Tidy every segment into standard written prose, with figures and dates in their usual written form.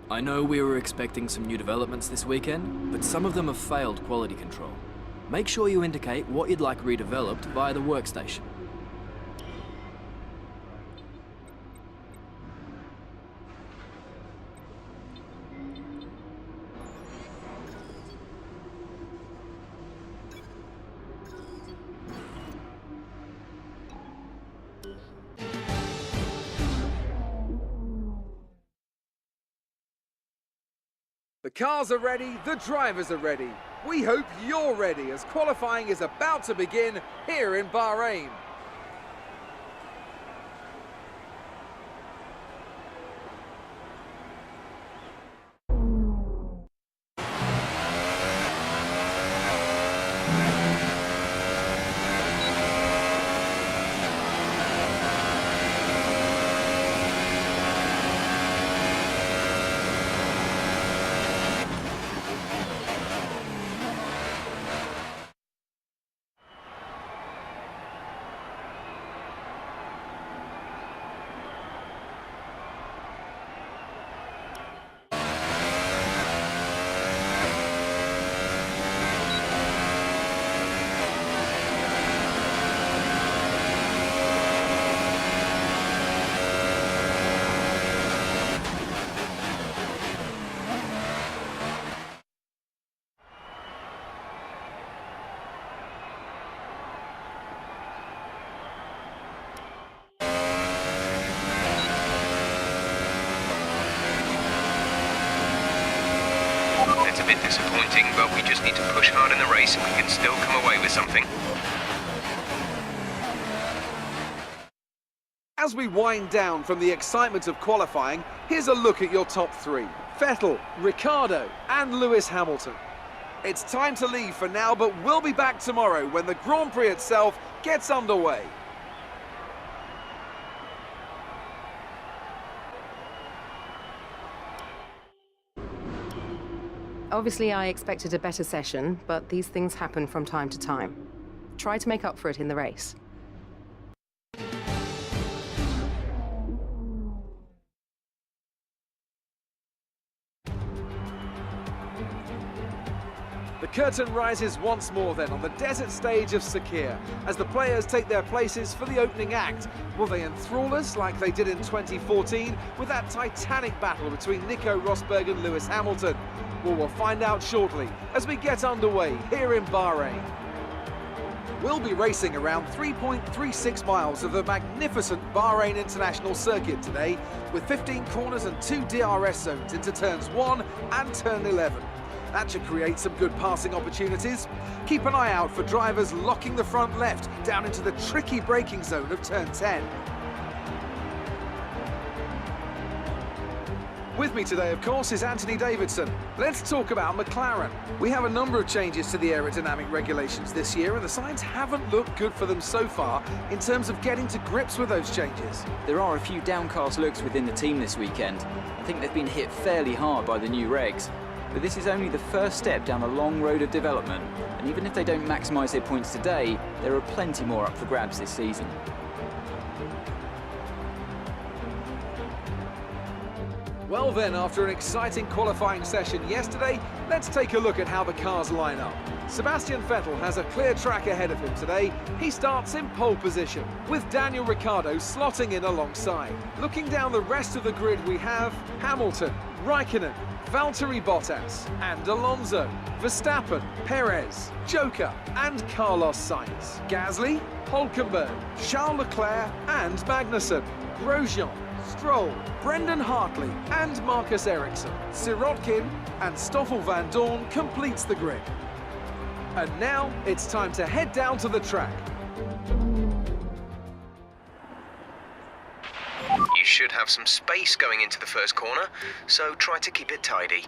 I know we were expecting some new developments this weekend, but some of them have failed quality control. Make sure you indicate what you'd like redeveloped via the workstation. The cars are ready, the drivers are ready. We hope you're ready as qualifying is about to begin here in Bahrain. It's a bit disappointing, but we just need to push hard in the race and we can still come away with something. As we wind down from the excitement of qualifying, here's a look at your top three. Vettel, Ricciardo and Lewis Hamilton. It's time to leave for now, but we'll be back tomorrow when the Grand Prix itself gets underway. Obviously, I expected a better session, but these things happen from time to time. Try to make up for it in the race. The curtain rises once more then on the desert stage of Sakir as the players take their places for the opening act. Will they enthrall us like they did in 2014 with that titanic battle between Nico Rosberg and Lewis Hamilton? Well, we'll find out shortly as we get underway here in Bahrain. We'll be racing around 3.36 miles of the magnificent Bahrain International Circuit today with 15 corners and 2 DRS zones into turns 1 and turn 11. That should create some good passing opportunities. Keep an eye out for drivers locking the front left down into the tricky braking zone of turn 10. With me today, of course, is Anthony Davidson. Let's talk about McLaren. We have a number of changes to the aerodynamic regulations this year, and the signs haven't looked good for them so far in terms of getting to grips with those changes. There are a few downcast looks within the team this weekend. I think they've been hit fairly hard by the new regs. But this is only the first step down a long road of development, and even if they don't maximise their points today, there are plenty more up for grabs this season. Well then, after an exciting qualifying session yesterday, let's take a look at how the cars line up. Sebastian Vettel has a clear track ahead of him today. He starts in pole position, with Daniel Ricciardo slotting in alongside. Looking down the rest of the grid, we have Hamilton, Raikkonen, Valtteri Bottas and Alonso, Verstappen, Perez, Joker and Carlos Sainz, Gasly, Hülkenberg, Charles Leclerc and Magnussen, Grosjean, Stroll, Brendan Hartley and Marcus Ericsson, Sirotkin and Stoffel van Dorn completes the grid. And now it's time to head down to the track. You should have some space going into the first corner, so try to keep it tidy.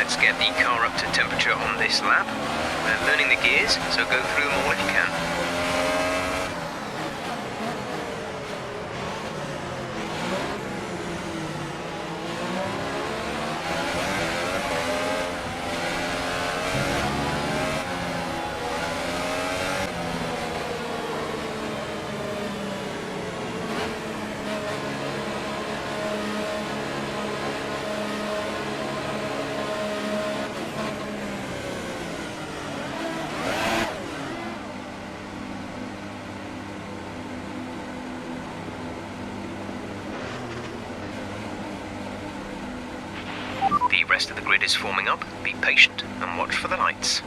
Let's get the car up to temperature on this lap. We're learning the gears, so go through them all if you can. The rest of the grid is forming up. Be patient and watch for the lights.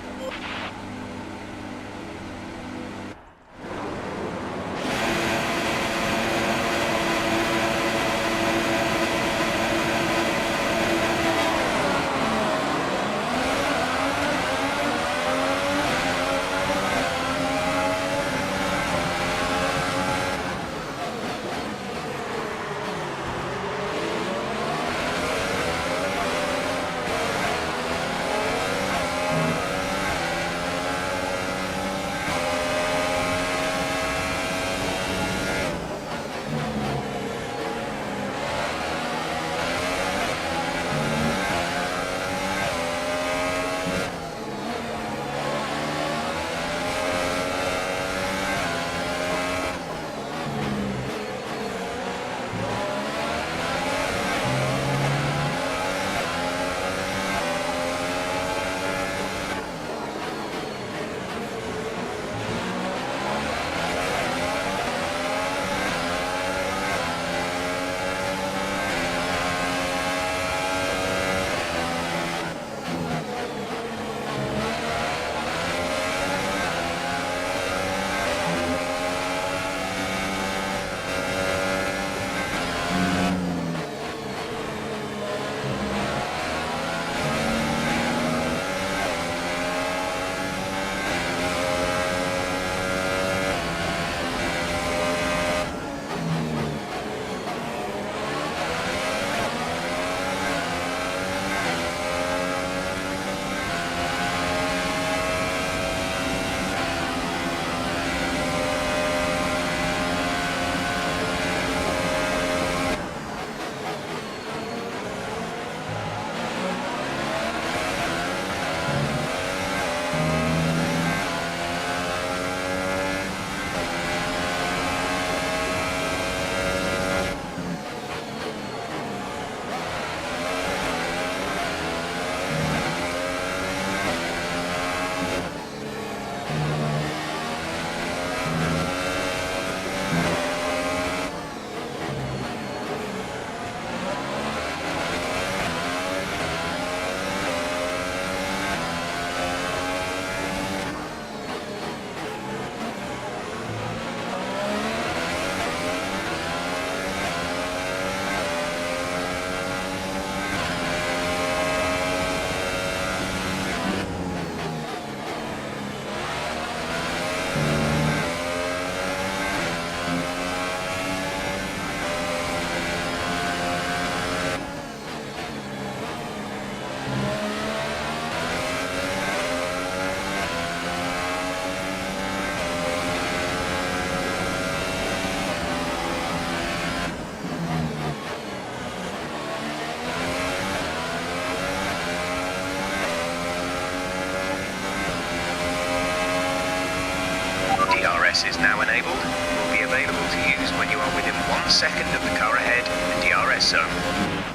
DRS is now enabled. Will be available to use when you are within 1 second of the car ahead in the DRS zone.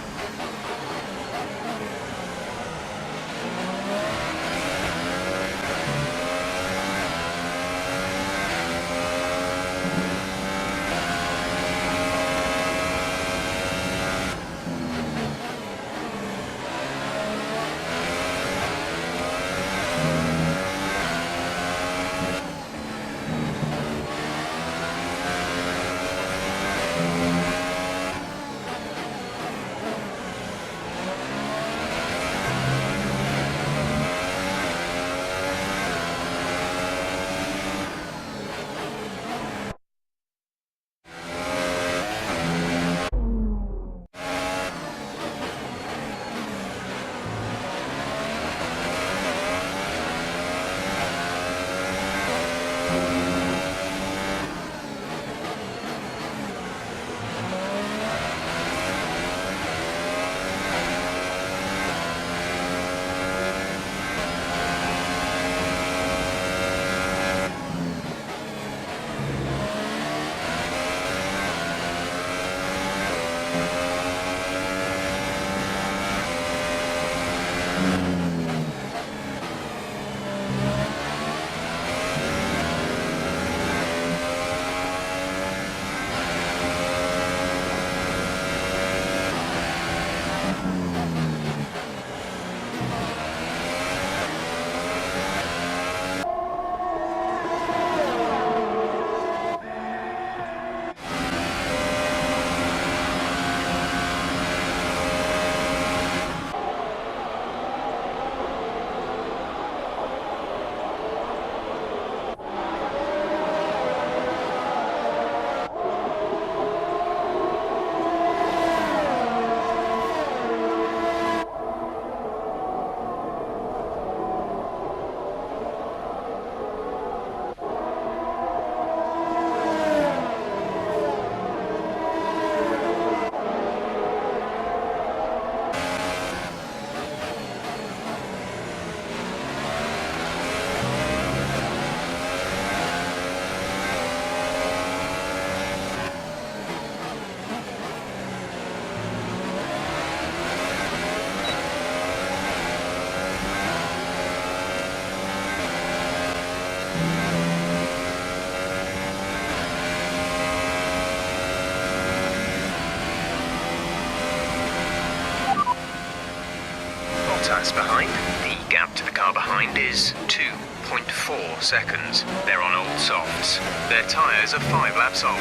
Bottas behind. The gap to the car behind is 2.4 seconds. They're on old softs. Their tyres are 5 laps old.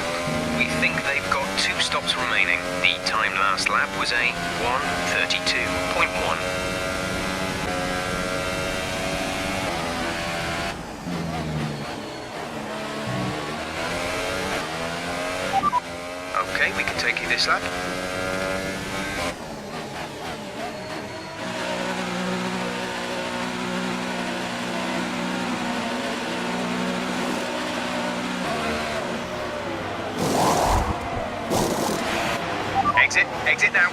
We think they've got 2 stops remaining. The time last lap was a 1:32.1. Okay, we can take you this lap. Exit now.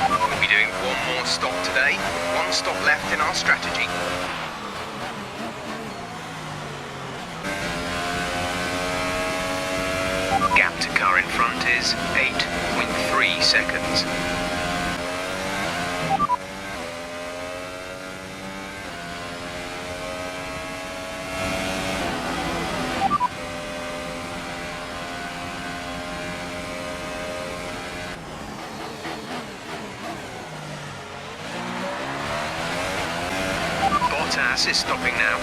We'll be doing one more stop today. 1 stop left in our strategy. Gap to car in front is 8.3 seconds. Bottas is stopping now.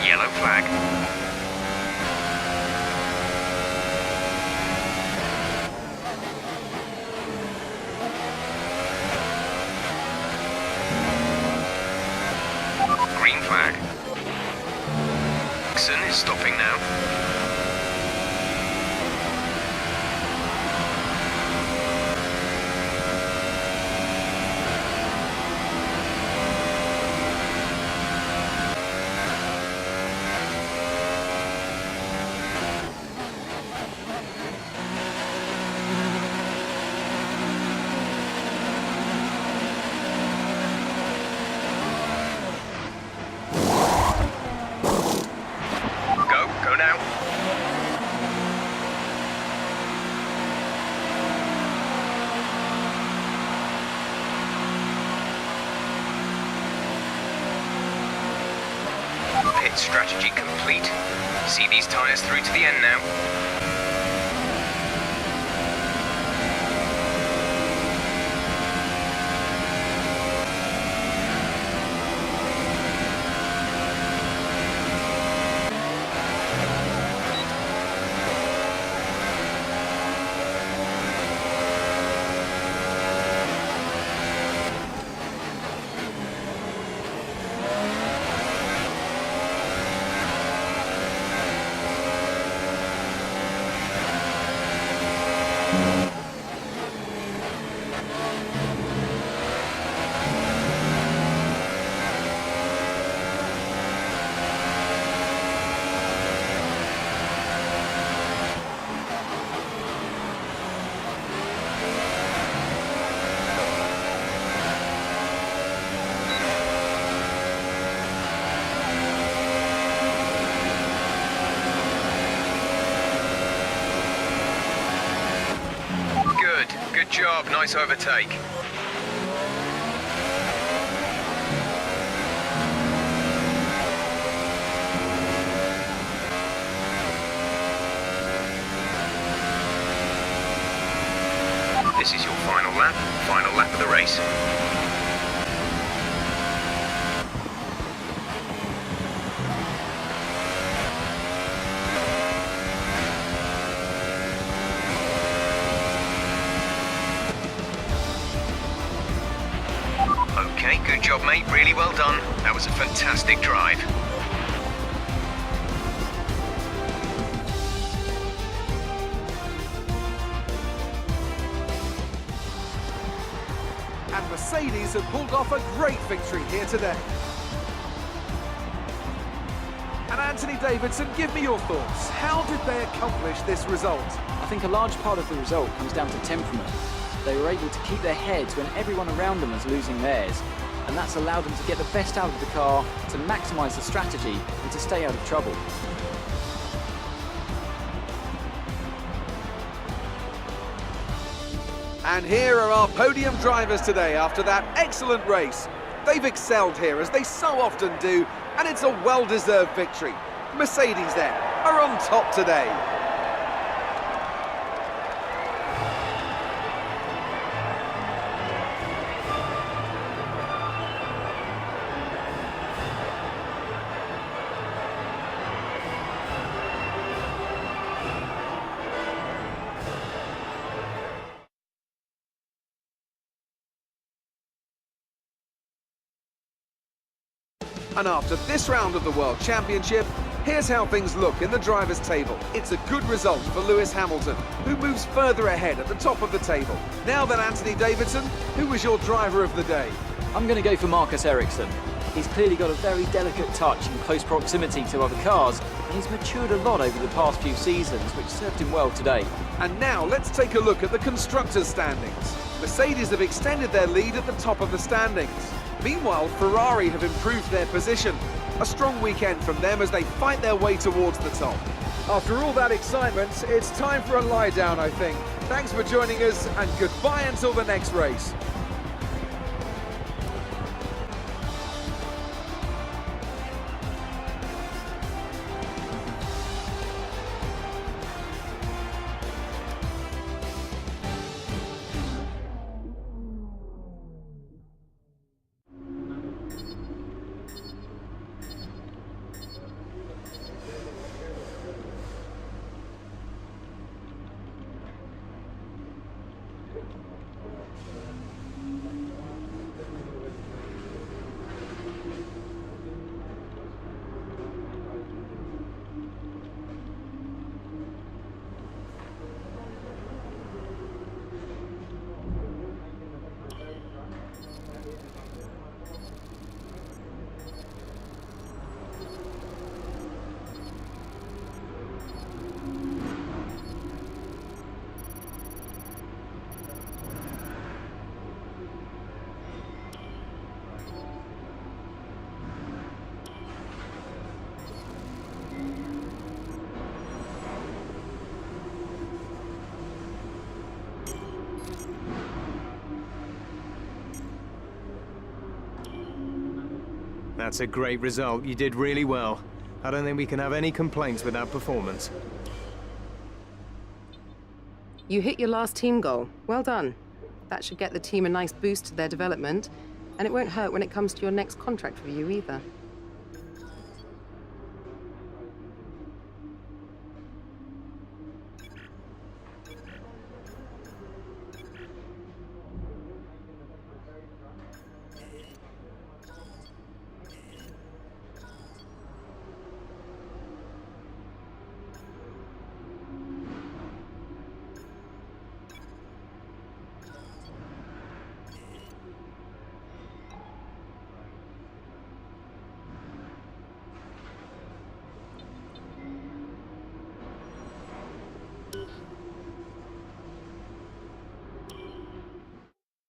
Yellow flag. Green flag. Dixon is stopping now. Go now. Pit strategy complete. See these tyres through to the end now. Good job, nice overtake. This is your final lap of the race. Okay, good job, mate. Really well done. That was a fantastic drive. And Mercedes have pulled off a great victory here today. And Anthony Davidson, give me your thoughts. How did they accomplish this result? I think a large part of the result comes down to temperament. They were able to keep their heads when everyone around them was losing theirs, and that's allowed them to get the best out of the car, to maximise the strategy, and to stay out of trouble. And here are our podium drivers today after that excellent race. They've excelled here, as they so often do, and it's a well-deserved victory. Mercedes, then, are on top today. And after this round of the World Championship, here's how things look in the drivers' table. It's a good result for Lewis Hamilton, who moves further ahead at the top of the table. Now then, Anthony Davidson, who was your driver of the day? I'm going to go for Marcus Ericsson. He's clearly got a very delicate touch in close proximity to other cars, and he's matured a lot over the past few seasons, which served him well today. And now let's take a look at the constructors' standings. Mercedes have extended their lead at the top of the standings. Meanwhile, Ferrari have improved their position. A strong weekend from them as they fight their way towards the top. After all that excitement, it's time for a lie down, I think. Thanks for joining us, and goodbye until the next race. That's a great result. You did really well. I don't think we can have any complaints with that performance. You hit your last team goal. Well done. That should get the team a nice boost to their development, and it won't hurt when it comes to your next contract review either.